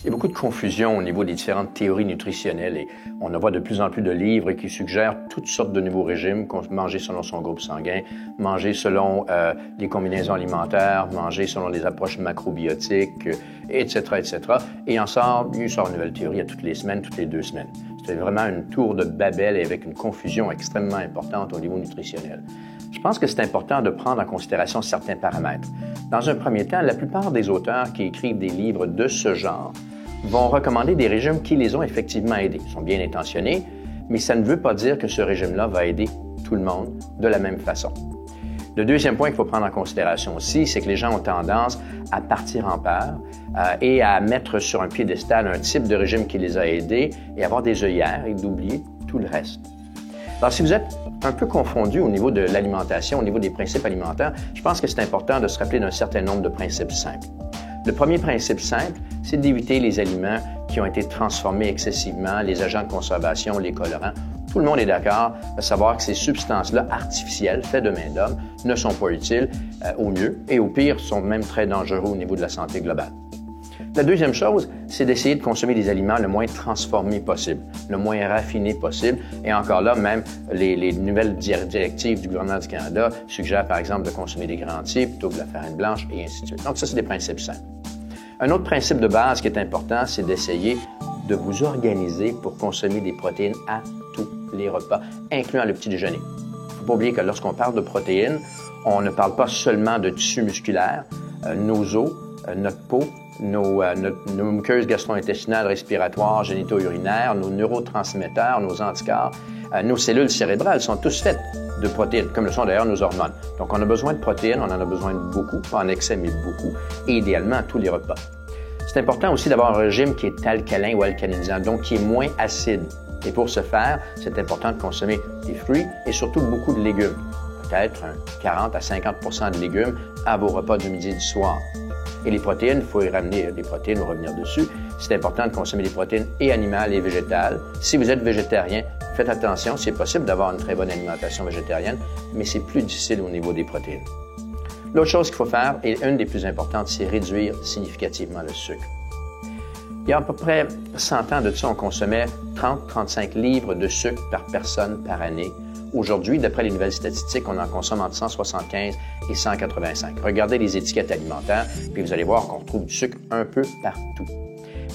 Il y a beaucoup de confusion au niveau des différentes théories nutritionnelles et on voit de plus en plus de livres qui suggèrent toutes sortes de nouveaux régimes, manger selon son groupe sanguin, manger selon les combinaisons alimentaires, manger selon les approches macrobiotiques, etc., etc. Et il sort une nouvelle théorie à toutes les semaines, toutes les 2 semaines. C'est vraiment une tour de Babel et avec une confusion extrêmement importante au niveau nutritionnel. Je pense que c'est important de prendre en considération certains paramètres. Dans un premier temps, la plupart des auteurs qui écrivent des livres de ce genre vont recommander des régimes qui les ont effectivement aidés. Ils sont bien intentionnés, mais ça ne veut pas dire que ce régime-là va aider tout le monde de la même façon. Le deuxième point qu'il faut prendre en considération aussi, c'est que les gens ont tendance à partir en peur et à mettre sur un piédestal un type de régime qui les a aidés et avoir des œillères et d'oublier tout le reste. Alors, si vous êtes un peu confondu au niveau de l'alimentation, au niveau des principes alimentaires, je pense que c'est important de se rappeler d'un certain nombre de principes simples. Le premier principe simple, c'est d'éviter les aliments qui ont été transformés excessivement, les agents de conservation, les colorants. Tout le monde est d'accord de savoir que ces substances-là artificielles, faites de main d'homme, ne sont pas utiles au mieux et au pire sont même très dangereux au niveau de la santé globale. La deuxième chose, c'est d'essayer de consommer des aliments le moins transformés possible, le moins raffinés possible. Et encore là, même les nouvelles directives du gouvernement du Canada suggèrent par exemple de consommer des grains entiers plutôt que de la farine blanche et ainsi de suite. Donc ça, c'est des principes simples. Un autre principe de base qui est important, c'est d'essayer de vous organiser pour consommer des protéines à tous les repas, incluant le petit déjeuner. Il ne faut pas oublier que lorsqu'on parle de protéines, on ne parle pas seulement de tissu musculaire, nos os, notre peau, nos muqueuses gastro-intestinales, respiratoires, génito-urinaires, nos neurotransmetteurs, nos anticorps, nos cellules cérébrales sont tous faites de protéines, comme le sont d'ailleurs nos hormones. Donc, on a besoin de protéines, on en a besoin de beaucoup, pas en excès, mais beaucoup, et idéalement à tous les repas. C'est important aussi d'avoir un régime qui est alcalin ou alcalinisant, donc qui est moins acide. Et pour ce faire, c'est important de consommer des fruits et surtout beaucoup de légumes. Peut-être 40 à 50 de légumes à vos repas du midi et du soir. Et les protéines, il faut y ramener des protéines, on va revenir dessus. C'est important de consommer des protéines et animales et végétales. Si vous êtes végétarien, faites attention, c'est possible d'avoir une très bonne alimentation végétarienne, mais c'est plus difficile au niveau des protéines. L'autre chose qu'il faut faire, et une des plus importantes, c'est réduire significativement le sucre. Il y a à peu près 100 ans de ça, on consommait 30-35 livres de sucre par personne par année. Aujourd'hui, d'après les nouvelles statistiques, on en consomme entre 175 et 185. Regardez les étiquettes alimentaires, puis vous allez voir qu'on retrouve du sucre un peu partout.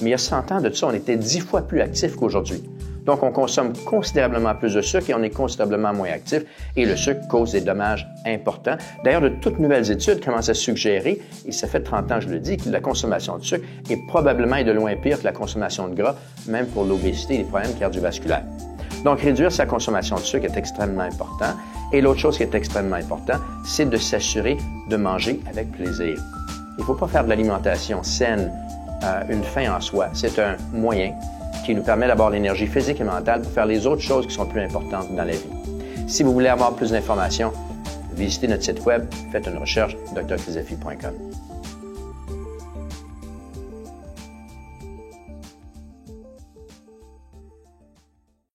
Mais il y a 100 ans de ça, on était 10 fois plus actifs qu'aujourd'hui. Donc, on consomme considérablement plus de sucre et on est considérablement moins actif. Et le sucre cause des dommages importants. D'ailleurs, de toutes nouvelles études commencent à suggérer, et ça fait 30 ans, je le dis, que la consommation de sucre est probablement et de loin pire que la consommation de gras, même pour l'obésité et les problèmes cardiovasculaires. Donc, réduire sa consommation de sucre est extrêmement important. Et l'autre chose qui est extrêmement important, c'est de s'assurer de manger avec plaisir. Il ne faut pas faire de l'alimentation saine une fin en soi. C'est un moyen qui nous permet d'avoir l'énergie physique et mentale pour faire les autres choses qui sont plus importantes dans la vie. Si vous voulez avoir plus d'informations, visitez notre site web, faites une recherche, drcrisafi.com.